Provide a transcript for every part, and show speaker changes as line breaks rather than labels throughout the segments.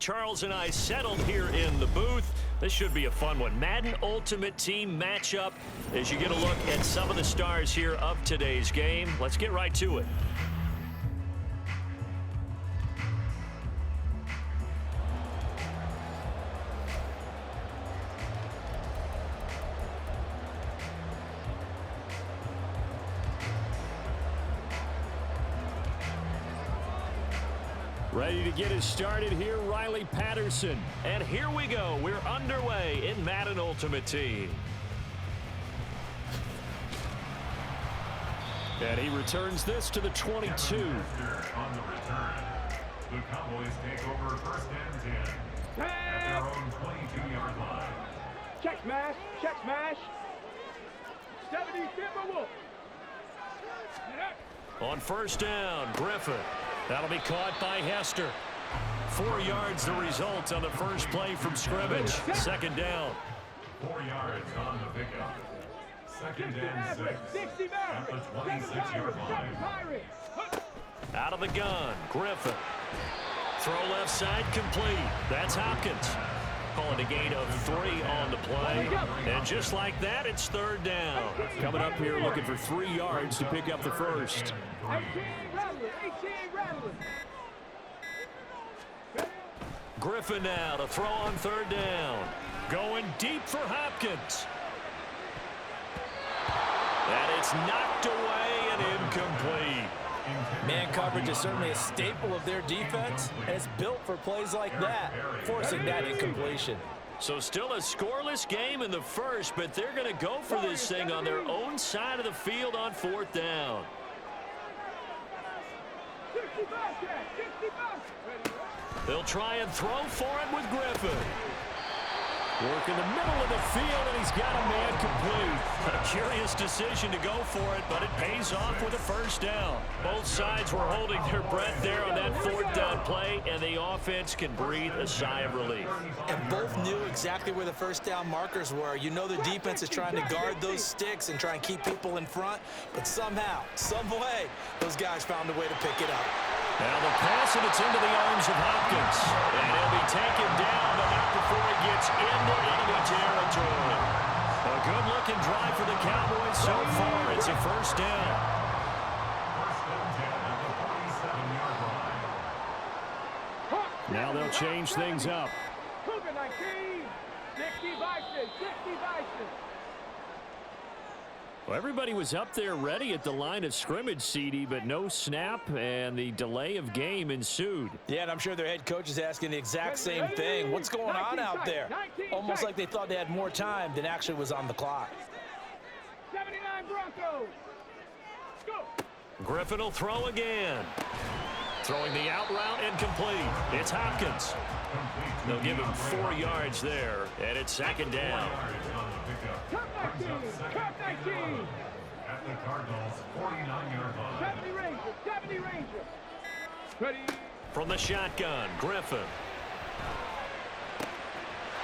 Charles and I settled here in the booth. This should be a fun one. Madden Ultimate Team matchup as you get a look at some of the stars here of today's game. Let's get right to it. Ready to get us started here, Riley Patterson. And here we go. We're underway in Madden Ultimate Team. And he returns this to the 22.
On the return, the Cowboys take over first and 10 at their own 22-yard line.
Check smash, check smash. 70 Timberwolves.
On first down, Griffin. That'll be caught by Hester. 4 yards the result on the first play from scrimmage. Second down.
4 yards on the pickup. Second and 6 at the 26-yard line.
Out of the gun, Griffin. Throw left side complete. That's Hopkins. Calling a gain of 3 on the play. And just like that, it's third down.
Coming up here looking for 3 yards to pick up the first.
18 rattling.
Griffin now to throw on third down. Going deep for Hopkins. And it's knocked away and incomplete.
Man coverage is certainly a staple of their defense, and it's built for plays like that, forcing that incompletion.
So still a scoreless game in the first, but they're going to go for this thing on their own side of the field on fourth down. They'll try and throw for it with Griffin.
Work in the middle of the field, and he's got a man complete.
A curious decision to go for it, but it pays off with a first down. Both sides were holding their breath there on that fourth down play, and the offense can breathe a sigh of relief.
And both knew exactly where the first down markers were. You know the defense is trying to guard those sticks and try and keep people in front, but somehow, some way, those guys found a way to pick it up.
Now the pass, and it's into the arms of Hopkins. And he'll be taken down, but not before he gets into enemy territory. A good-looking drive for the Cowboys so far. It's a first down.
First and 10 at the 47-yard line.
Now they'll change things up.
Cougar 19. 60 Bison.
Well, everybody was up there ready at the line of scrimmage, CD, but no snap, and the delay of game ensued.
Yeah, and I'm sure their head coach is asking the exact same thing. What's going on out there? Almost like they thought they had more time than actually was on the clock.
79 Broncos. Go.
Griffin will throw again. Throwing the out route incomplete. It's Hopkins. They'll give him 4 yards there, and it's second down.
Cup 19.
At the Cardinals' 49-yard line.
70 Rangers. Ready.
From the shotgun, Griffin.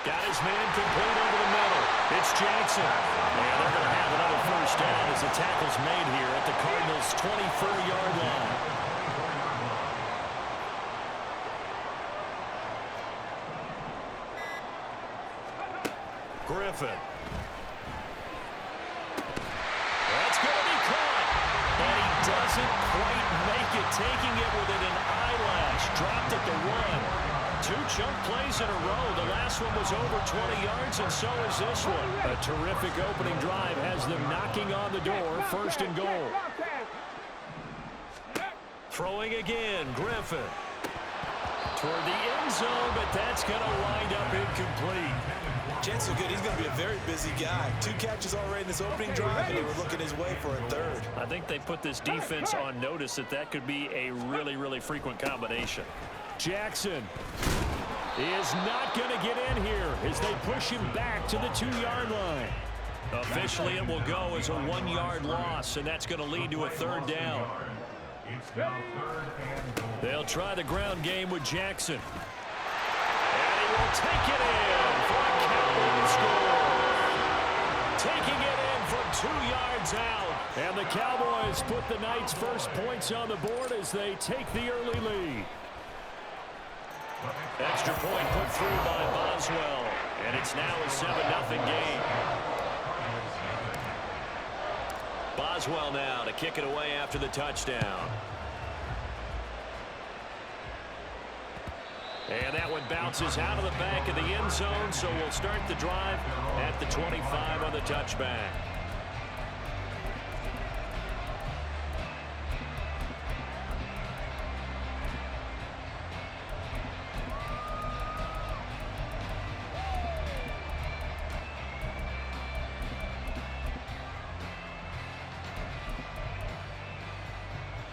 Got his man complete over the middle. It's Jackson. And they're going to have another first down as the tackle's made here at the Cardinals' 24-yard line. Griffin. That's going to be caught. And he doesn't quite make it, taking it within an eyelash. Dropped at the 1. 2 chunk plays in a row. The last one was over 20 yards, and so is this one.
A terrific opening drive has them knocking on the door, first and goal.
Throwing again, Griffin. Toward the end zone, but that's going to wind up incomplete.
Chance is good. He's going to be a very busy guy. 2 catches already in this opening drive, and they were looking his way for a third.
I think they put this defense on notice that could be a really, really frequent combination.
Jackson is not going to get in here as they push him back to the 2-yard line.
Officially, it will go as a 1-yard loss, and that's going to lead to a third down.
It's now third and goal.
They'll try the ground game with Jackson. And he will take it in for a Cowboys score. Taking it in from 2 yards out.
And the Cowboys put the night's first points on the board as they take the early lead.
Extra point put through by Boswell. And it's now a 7-0 game. Boswell now to kick it away after the touchdown. And that one bounces out of the back of the end zone, so we'll start the drive at the 25 on the touchback.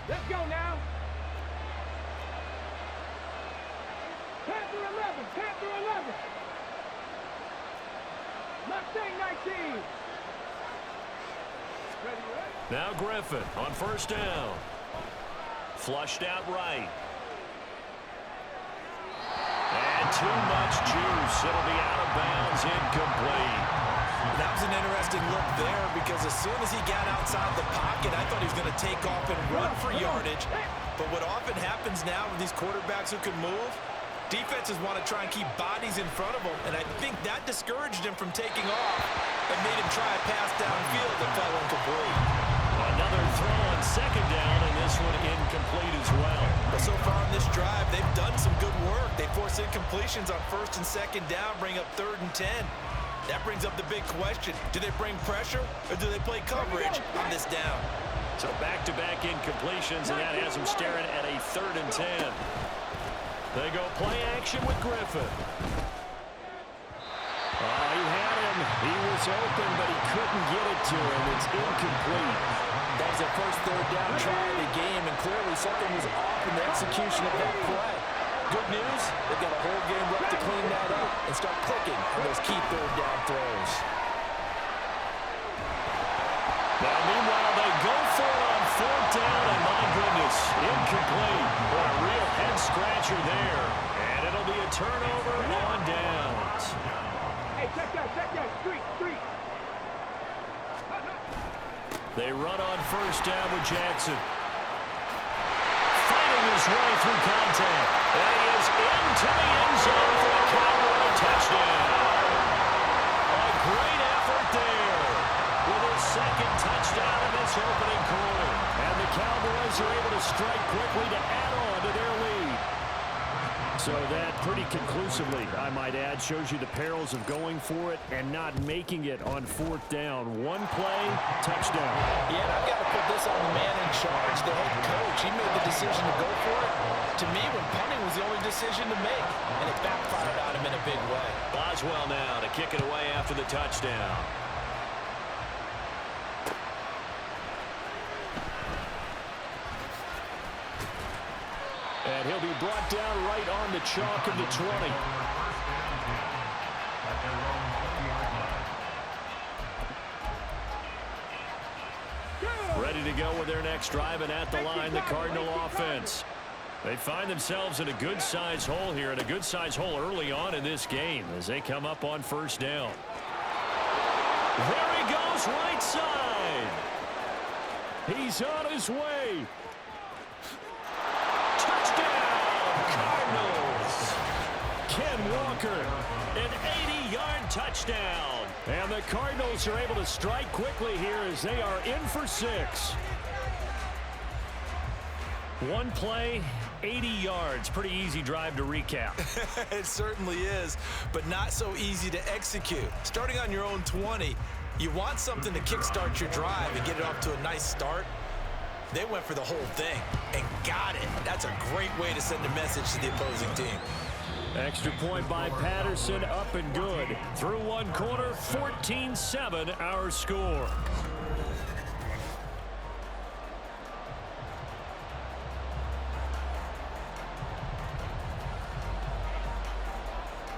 Let's go now. Panther 11, Panther 11. Mustang 19. Ready, ready?
Now Griffin on first down. Flushed out right. And too much juice. It'll be out of bounds, incomplete.
That was an interesting look there because as soon as he got outside the pocket, I thought he was going to take off and run for yardage. But what often happens now with these quarterbacks who can move, defenses want to try and keep bodies in front of them, and I think that discouraged him from taking off and made him try a pass downfield that fell incomplete.
Another throw on second down, and this one incomplete as well.
But so far on this drive, they've done some good work. They force incompletions on first and second down, bring up 3rd and 10. That brings up the big question. Do they bring pressure or do they play coverage on this down?
So back-to-back incompletions, and that has them staring at a 3rd and 10. They go play action with Griffin. Oh, he had him. He was open, but he couldn't get it to him. It's incomplete.
That was their first 3rd down try of the game, and clearly something was off in the execution of that play. Good news, they've got a whole game left to clean that up and start clicking on those key 3rd down throws.
Now, meanwhile, they go for it on 4th down, and my goodness, incomplete. What a real head-scratcher there. And it'll be a turnover on downs.
Hey, check that, street.
They run on first down with Jackson. Fighting his way through contact. And he is into the end zone for a Cowboy touchdown. A great effort there with his 2nd touchdown in this opening quarter. And the Cowboys are able to strike quickly to add on to their lead. So that pretty conclusively, I might add, shows you the perils of going for it and not making it on 4th down. One play, touchdown.
Yeah, and I've got to put this on the man in charge, the head coach. He made the decision to go for it. To me, when punting was the only decision to make, and it backfired on him in a big way.
Boswell now to kick it away after the touchdown. And he'll be brought down right on the chalk of the 20. Ready to go with their next drive, and at the line, the Cardinal offense. They find themselves in a good-sized hole here, and a good-sized hole early on in this game as they come up on first down. There he goes, right side. He's on his way. Cardinals. Ken Walker, an 80-yard touchdown. And the Cardinals are able to strike quickly here as they are in for 6. One play, 80 yards. Pretty easy drive to recap.
It certainly is, but not so easy to execute. Starting on your own 20, you want something to kickstart your drive and get it off to a nice start. They went for the whole thing and got it. That's a great way to send a message to the opposing team.
Extra point by Patterson, up and good. Through one quarter, 14-7 our score.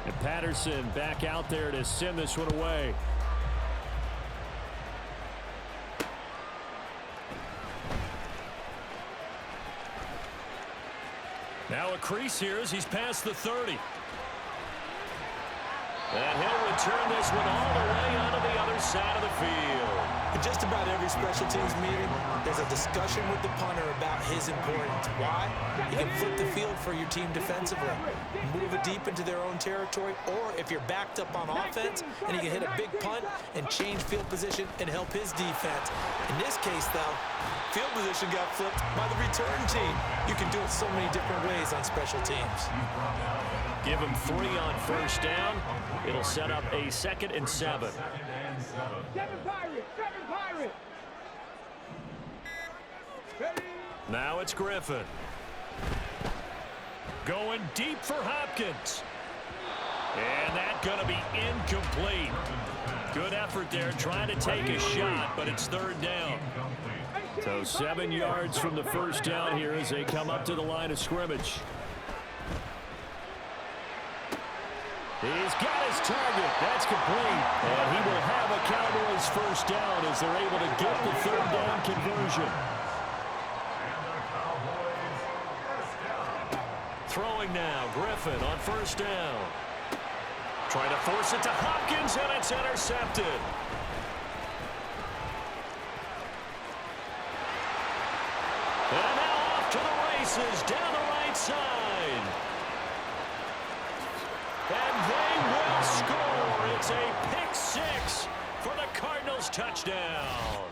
And Patterson back out there to send this one away. Now a crease here as he's past the 30. And he'll return this one all the way onto the other side of the field.
In just about every special teams meeting, there's a discussion with the punter about his importance. Why? You can flip the field for your team defensively, move it deep into their own territory, or if you're backed up on offense, and he can hit a big punt and change field position and help his defense. In this case, though, field position got flipped by the return team. You can do it so many different ways on special teams.
Give him 3 on first down. It'll set up a 2nd and 7.
7 Pirates! 7 Pirates! Ready?
Now it's Griffin. Going deep for Hopkins. And that's going to be incomplete. Good effort there, trying to take a shot, but it's 3rd down. So 7 yards from the first down here as they come up to the line of scrimmage. He's got his target. That's complete. And he will have a Cowboys first down as they're able to get the 3rd down conversion. Throwing now, Griffin on first down. Trying to force it to Hopkins, and it's intercepted. And now off to the races down the right side. And they will score. It's a pick 6 for the Cardinals touchdown.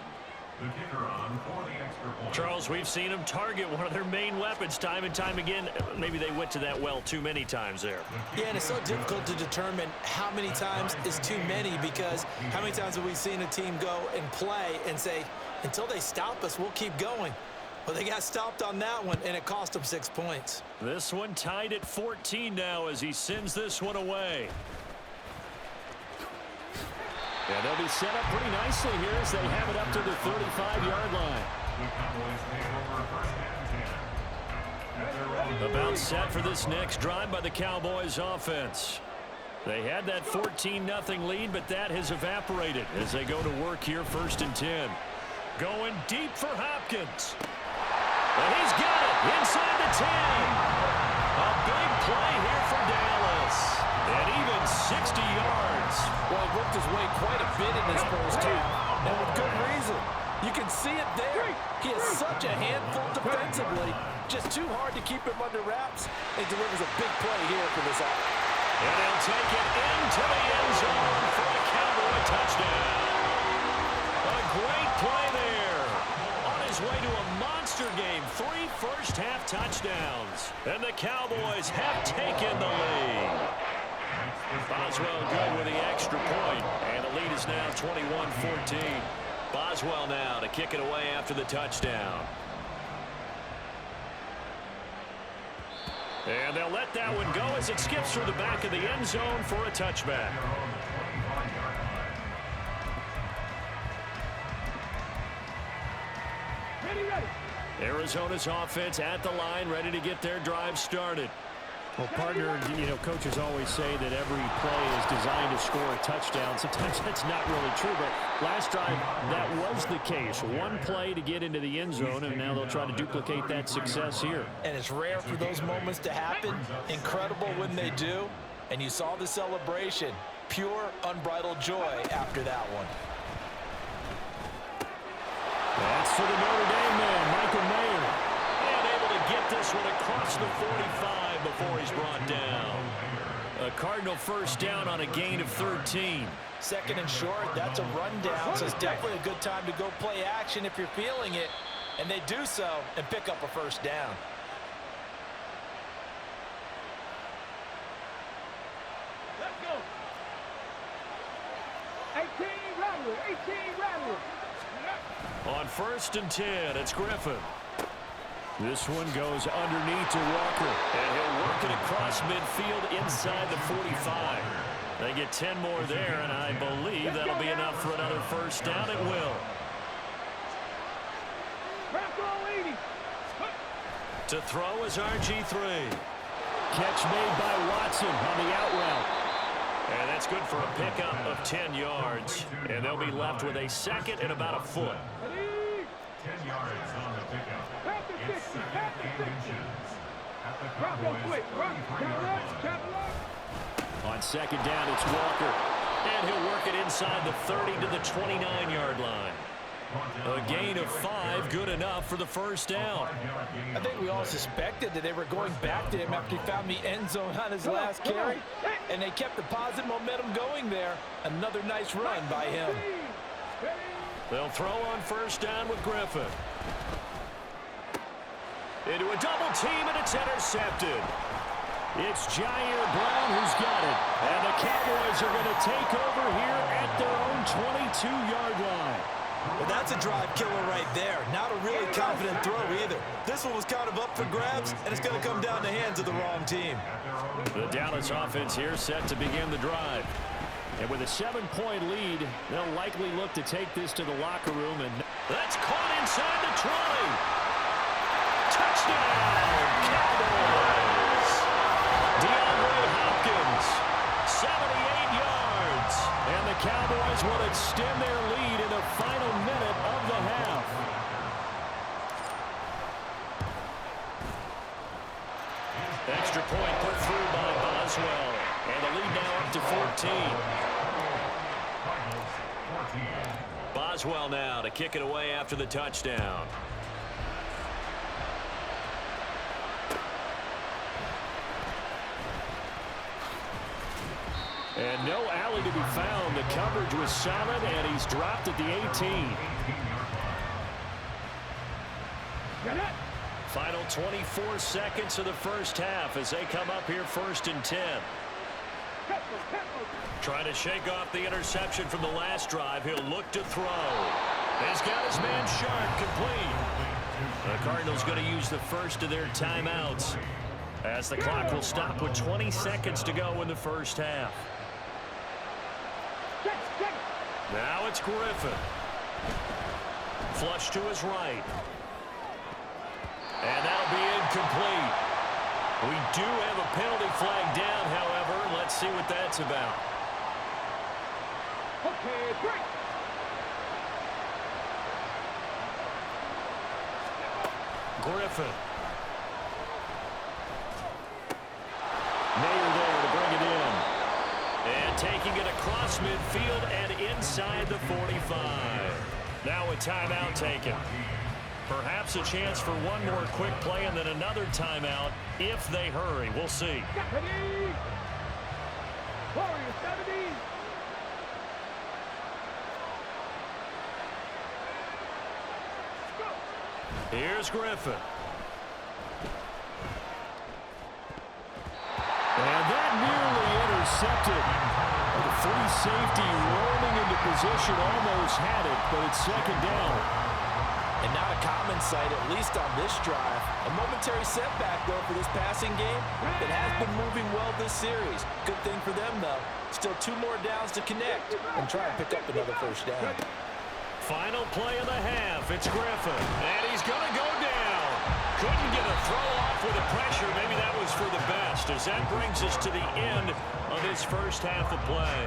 The kicker on for the extra point.
Charles, we've seen them target one of their main weapons time and time again. Maybe they went to that well too many times there.
Yeah, and it's so difficult to determine how many times is too many, because how many times have we seen a team go and play and say, until they stop us, we'll keep going. Well, they got stopped on that one, and it cost them 6 points.
This one tied at 14 now as he sends this one away. And they'll be set up pretty nicely here as they have it up to the 35-yard line.
The Cowboys take over first and 10.
About set for this next drive by the Cowboys offense. They had that 14-0 lead, but that has evaporated as they go to work here 1st and 10. Going deep for Hopkins. And he's got it inside the 10. A big play here for Dallas. And even 60 yards.
Well, he worked his way quite a bit in this first two, and with good reason. You can see it there. He is such a handful defensively. Just too hard to keep him under wraps. He delivers a big play here for this offense.
And he'll take it into the end zone for a Cowboy touchdown. A great play there. On his way to a monster game. 3 first-half touchdowns. And the Cowboys have taken the lead. Boswell good with the extra point. And the lead is now 21-14. Boswell now to kick it away after the touchdown. And they'll let that one go as it skips through the back of the end zone for a touchback.
Ready.
Arizona's offense at the line, ready to get their drive started. Well, partner, you know, coaches always say that every play is designed to score a touchdown. Sometimes that's not really true, but last drive, that was the case. One play to get into the end zone, and now they'll try to duplicate that success here.
And it's rare for those moments to happen. Incredible when they do. And you saw the celebration. Pure, unbridled joy after that one.
That's for the Notre Dame man, Michael Mayer. And able to get this one across the 45 before he's brought down. A Cardinal first down on a gain of 13.
2nd and short, that's a rundown, so it's definitely a good time to go play action if you're feeling it. And they do so and pick up a first down.
Let's go. 18 Rattler.
On 1st and 10, it's Griffin. This one goes underneath to Walker, and he'll work it across midfield inside the 45. They get 10 more there, and I believe that'll be enough for another first down. It will. To throw is RG3. Catch made by Watson on the out route. And that's good for a pickup of 10 yards. And they'll be left with a 2nd and about a foot.
10 yards on the pickup. It's 2nd and 8 inches. At the Cowboys' 33-yard line.
On 2nd down, it's Walker. And he'll work it inside the 30 to the 29-yard line. A gain of 5, good enough for the first down.
I think we all suspected that they were going back to him after he found the end zone on his last carry, and they kept the positive momentum going there. Another nice run by him.
They'll throw on first down with Griffin. Into a double team, and it's intercepted. It's Jair Brown who's got it. And the Cowboys are going to take over here at their own 22-yard line.
Well, that's a drive killer right there. Not a really confident throw either. This one was kind of up for grabs, and it's going to come down the hands of the wrong team.
The Dallas offense here set to begin the drive. And with a 7-point lead, they'll likely look to take this to the locker room. And that's caught inside the 20. Touchdown, Cowboys. DeAndre Hopkins, 78 yards. And the Cowboys will extend their lead in the final minute of the half. Extra point put through by Boswell. And the lead now up to 14. Boswell now to kick it away after the touchdown. And no alley to be found. The coverage was solid, and he's dropped at the 18. Final 24 seconds of the first half as they come up here 1st and 10. Trying to shake off the interception from the last drive. He'll look to throw. He's got his man Sharp complete. The Cardinals going to use the first of their timeouts as the clock will stop with 20 seconds to go in the first half. Now it's Griffin. Flush to his right. And that'll be incomplete. We do have a penalty flag down, however. Let's see what that's about.
Okay, break.
Griffin. Mayer there to bring it in. And taking it across midfield and inside the 45. Now a timeout taken. Perhaps a chance for one more quick play and then another timeout if they hurry. We'll see.
Warriors 70.
Here's Griffin. And that nearly intercepted. The free safety rolling into position, almost had it, but it's second down.
And not a common sight, at least on this drive. A momentary setback, though, for this passing game that has been moving well this series. Good thing for them, though. Still 2 more downs to connect and try and pick up another first down.
Final play of the half. It's Griffin. And he's going to go down. Couldn't get a throw off with the pressure. Maybe that was for the best, as that brings us to the end of this first half of play.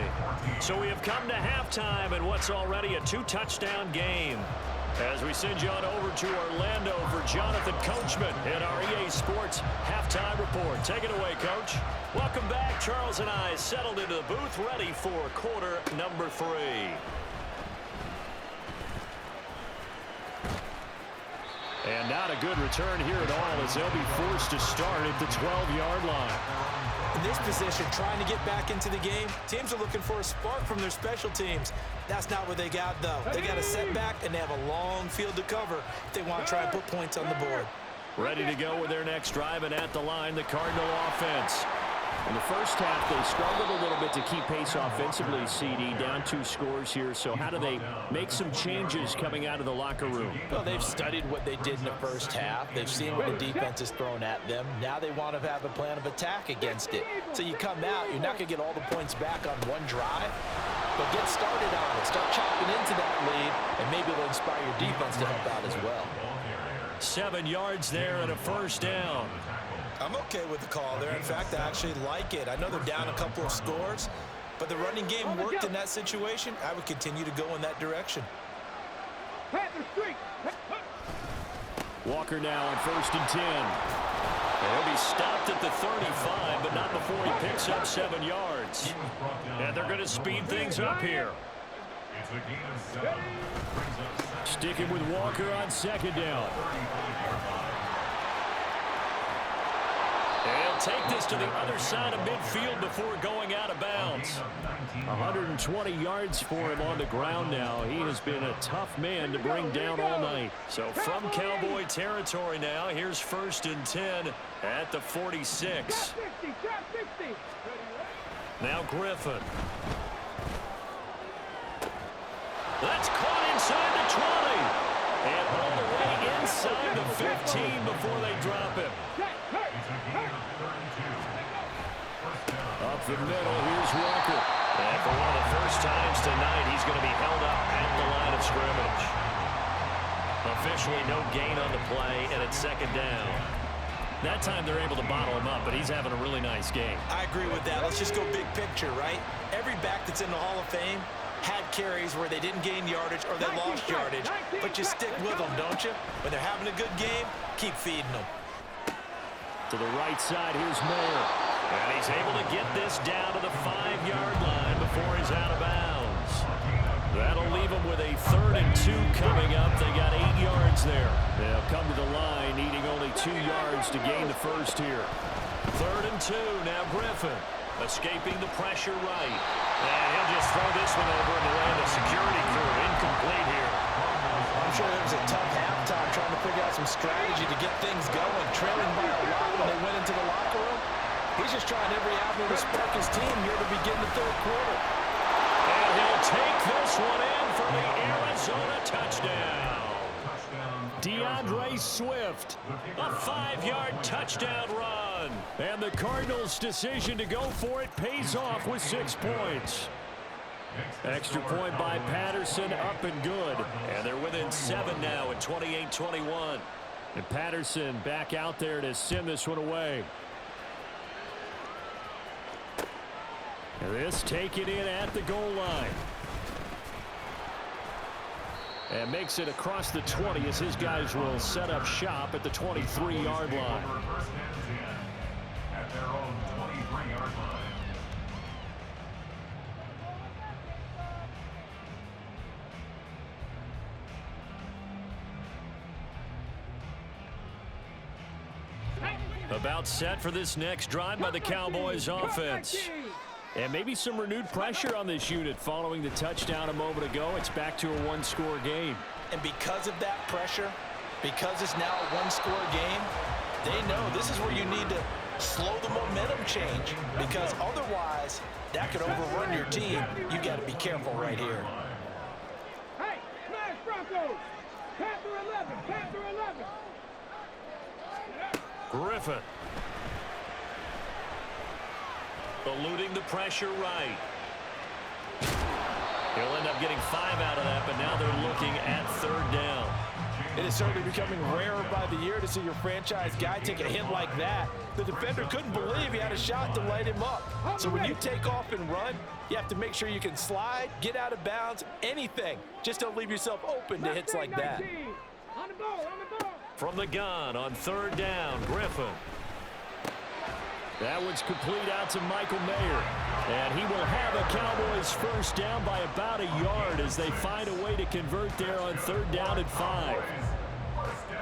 So we have come to halftime in what's already a 2-touchdown game. As we send you on over to Orlando for Jonathan Coachman in our EA Sports Halftime Report. Take it away, Coach. Welcome back. Charles and I settled into the booth, ready for quarter number 3. And not a good return here at all, as they'll be forced to start at the 12-yard line.
In this position, trying to get back into the game, teams are looking for a spark from their special teams. That's not what they got, though. They got a setback, and they have a long field to cover if they want to try and put points on the board.
Ready to go with their next drive, and at the line, the Cardinal offense. In the first half, they struggled a little bit to keep pace offensively, CD, down 2 scores here. So how do they make some changes coming out of the locker room?
Well, they've studied what they did in the first half. They've seen what the defense has thrown at them. Now they want to have a plan of attack against it. So you come out, you're not going to get all the points back on one drive, but get started on it. Start chopping into that lead, and maybe it'll inspire your defense to help out as well.
7 yards there and a first down.
I'm okay with the call there. In fact, I actually like it. I know they're down a couple of scores, but the running game worked in that situation. I would continue to go in that direction.
Panther streak.
Walker now on 1st and 10.
He'll be stopped at the 35, but not before he picks up 7 yards. And they're going to speed things up here.
It's a gain of 7.
Sticking with Walker on second down. He'll take this to the other side of midfield before going out of bounds. 120 yards for him on the ground now. He has been a tough man to bring down all night. So from Cowboy territory now, here's 1st and 10 at the 46. Now Griffin. That's caught inside the 20. And all the way inside the 15 before they drop him. Up the middle, here's Walker. And for one of the first times tonight, he's going to be held up at the line of scrimmage. Officially no gain on the play, and it's 2nd down. That time they're able to bottle him up, but he's having a really nice game.
I agree with that. Let's just go big picture, right? Every back that's in the Hall of Fame had carries where they didn't gain yardage or they lost yardage, but you stick with them, don't you? When they're having a good game, keep feeding them.
To the right side, here's Moore. And he's able to get this down to the 5-yard line before he's out of bounds. That'll leave him with a 3rd and 2 coming up. They got 8 yards there. They'll come to the line, needing only 2 yards to gain the first here. 3rd and 2, now Griffin. Escaping the pressure right. And he'll just throw this one over and land a security crew. Incomplete here.
I'm sure there was a tough halftime trying to figure out some strategy to get things going. Trailing by a lot when they went into the locker room. He's just trying every avenue to spark his team here to begin the 3rd quarter.
And he'll take this one in for the Arizona touchdown. DeAndre Swift, a 5-yard touchdown run. And the Cardinals' decision to go for it pays off with 6 points. Extra point by Patterson, up and good. And they're within 7 now at 28-21. And Patterson back out there to send this one away. And this taken in at the goal line. And makes it across the 20 as his guys will set up shop at the 23-yard line.
At their own 23-yard line.
About set for this next drive by the Cowboys offense. And maybe some renewed pressure on this unit following the touchdown a moment ago. It's back to a 1-score game.
And because of that pressure, because it's now a 1-score game, they know this is where you need to slow the momentum change, because otherwise that could overrun your team. You got to be careful right here.
Hey, smash Broncos! Panther 11, Panther 11.
Griffin. Eluding the pressure right. He'll end up getting 5 out of that, but now they're looking at 3rd down.
It is certainly becoming rarer by the year to see your franchise guy take a hit like that. The defender couldn't believe he had a shot to light him up. So when you take off and run, you have to make sure you can slide, get out of bounds, anything. Just don't leave yourself open to hits like that.
On the ball, on the ball.
From the gun on 3rd down, Griffin. That one's complete out to Michael Mayer. And he will have a Cowboys 1st down by about a yard as they find a way to convert there on 3rd down and 5.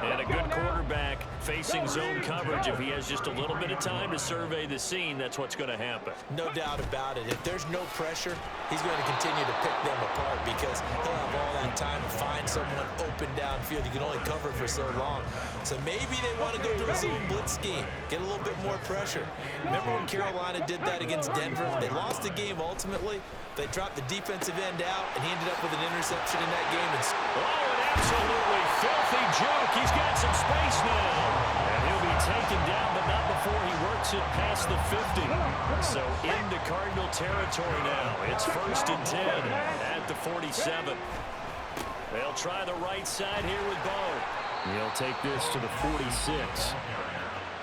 And a good quarterback facing zone coverage. If he has just a little bit of time to survey the scene, that's what's going to happen.
No doubt about it. If there's no pressure, he's going to continue to pick them apart because he'll have all that time to find someone open downfield. You can only cover for so long. So maybe they want to go to a zone blitz scheme, get a little bit more pressure. Remember when Carolina did that against Denver? They lost the game ultimately. They dropped the defensive end out, and he ended up with an interception in that game.
Oh, an absolutely filthy joke. He's got some space now. And he'll be taken down, but not before he works it past the 50. So into Cardinal territory now. It's 1st and 10 at the 47. They'll try the right side here with Bo. He'll take this to the 46.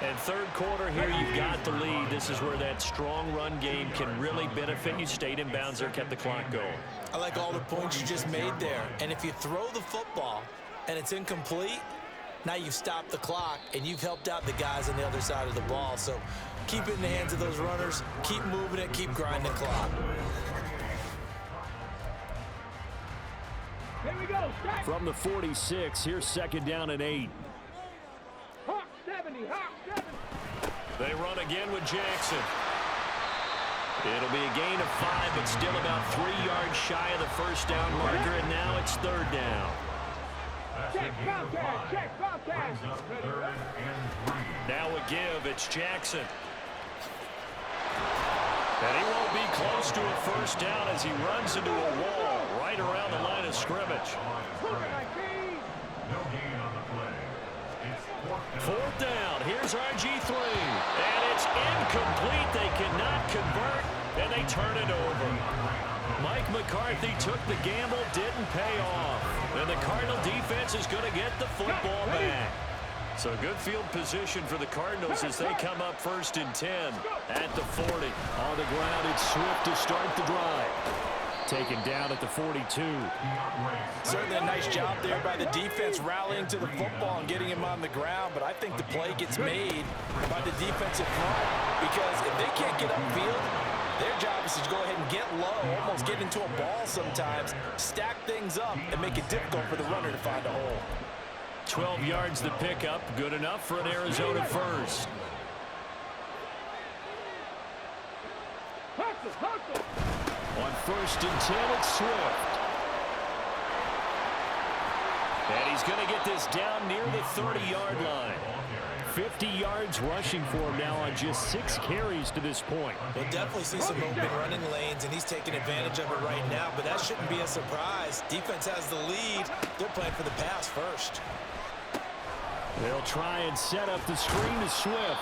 And 3rd quarter here, you've got the lead. This is where that strong run game can really benefit you. Stayed in bounds there, kept the clock going.
I like all the points you just made there. And if you throw the football and it's incomplete, Now you've stopped the clock, and you've helped out the guys on the other side of the ball. So keep it in the hands of those runners. Keep moving it. Keep grinding the clock.
Here we go. Strike.
From the 46, here's second down and 8.
Hawk 70. Hawk 70.
They run again with Jackson. It'll be a gain of 5, but still about 3 yards shy of the first down marker, and now it's third down.
Check Bobcat. Check Bobcat.
Now a give. It's Jackson. And he won't be close to a first down as he runs into a wall right around the line of scrimmage.
No gain on the play. It's
Fourth down. Here's RG3. And it's incomplete. They cannot convert, and they turn it over. Mike McCarthy took the gamble, didn't pay off. And the Cardinal defense is going to get the football back. So good field position for the Cardinals as they come up first and 10 at the 40. On the ground, it's Swift to start the drive. Taken down at the 42.
Certainly a nice job there by the defense rallying to the football and getting him on the ground, but I think the play gets made by the defensive front because if they can't get upfield, their job is to go ahead and get low, almost get into a ball sometimes, stack things up, and make it difficult for the runner to find a hole.
12 yards the pickup, good enough for an Arizona first.
Hustle, hustle.
On first and 10, it's Swift. And he's going to get this down near the 30-yard line. 50 yards rushing for him now on just 6 carries to this point.
We'll definitely see some open running lanes, and he's taking advantage of it right now, but that shouldn't be a surprise. Defense has the lead. They're playing for the pass first.
They'll try and set up the screen to Swift.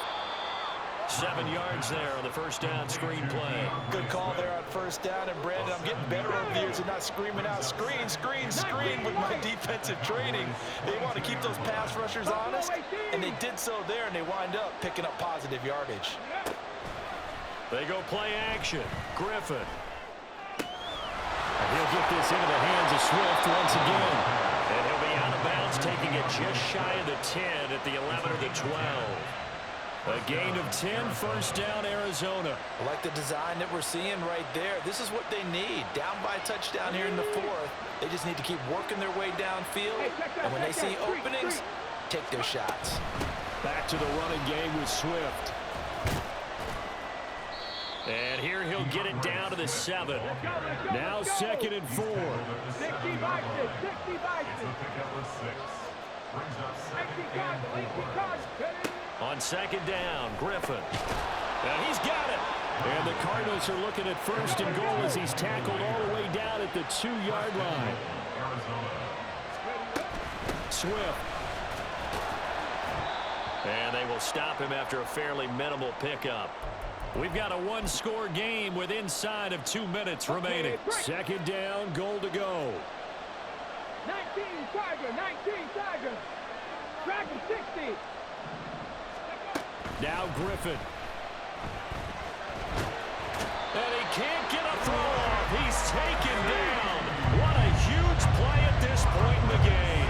7 yards there on the first down screen play.
Good call there on first down, and Brandon, I'm getting better over the years and not screaming out screen, screen, screen with my defensive training. They want to keep those pass rushers honest, and they did so there, and they wind up picking up positive yardage.
They go play action. Griffin. And he'll get this into the hands of Swift once again. And he'll be out of bounds, taking it just shy of the 10 at the 11 or the 12. A gain of 10, first down, Arizona.
I like the design that we're seeing right there. This is what they need. Down by a touchdown here in the 4th. They just need to keep working their way downfield. And when they see openings, take their shots.
Back to the running game with Swift. And here he'll get it down to the 7. Now second and 4.
60 boxes, 60 boxes.
On second down, Griffin. And he's got it. And the Cardinals are looking at first and goal as he's tackled all the way down at the 2-yard line. Swift. And they will stop him after a fairly minimal pickup. We've got a 1-score game with inside of 2 minutes remaining. Second down, goal to go.
19 Tiger, 19 Tiger. Dragon 60.
Now Griffin. And he can't get a throw off. He's taken down. What a huge play at this point in the game.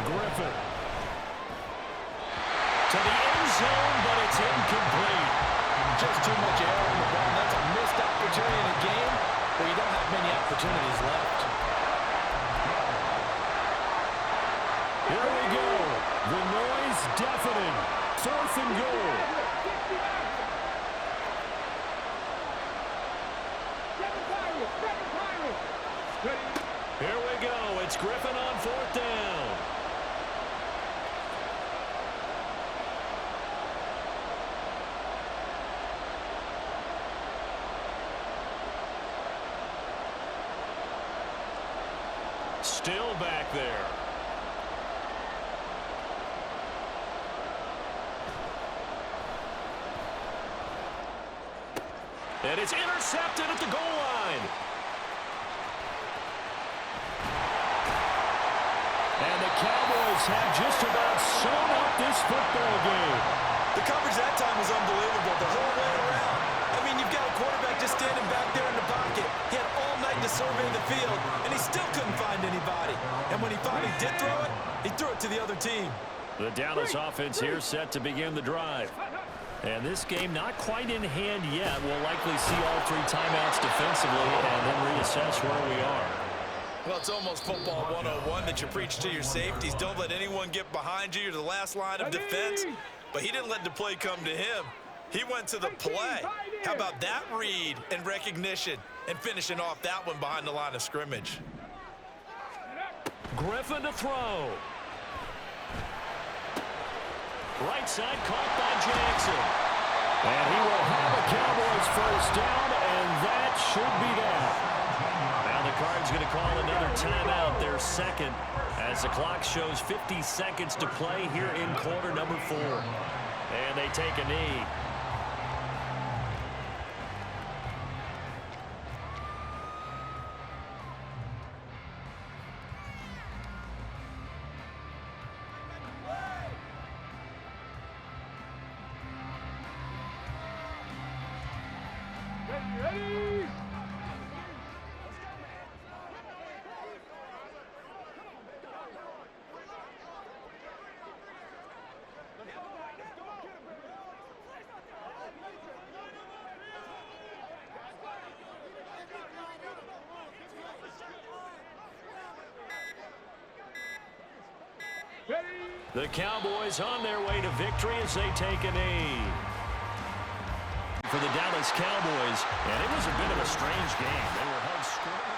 Griffin. To the end zone, but it's incomplete.
Just too much air on the ball. That's a missed opportunity in a game where you don't have many opportunities left.
Here we go. The noise deafening. 4th and goal. Here we go. It's Griffin on 4th down. Still back there. And it's intercepted at the goal line. And the Cowboys have just about sewn up this football game.
The coverage that time was unbelievable the whole way around. I mean, you've got a quarterback just standing back there in the pocket. He had all night to to survey the field, and he still couldn't find anybody. And when he finally did throw it, he threw it to the other team.
The Dallas offense here set to begin the drive. And this game not quite in hand yet. We'll likely see all 3 timeouts defensively and then reassess where we are.
Well, it's almost football 101 that you preach to your safeties. Don't let anyone get behind you. You're the last line of defense. But he didn't let the play come to him. He went to the play. How about that read and recognition and finishing off that one behind the line of scrimmage?
Griffin to throw. Right side caught by Jackson. And he will have a Cowboys first down, and that should be that. Now the Cards going to call another timeout, their second, as the clock shows 50 seconds to play here in quarter number 4. And they take a knee.
Ready?
The Cowboys on their way to victory as they take a knee. For the Dallas Cowboys, and it was a bit of a strange game. They were held scoreless.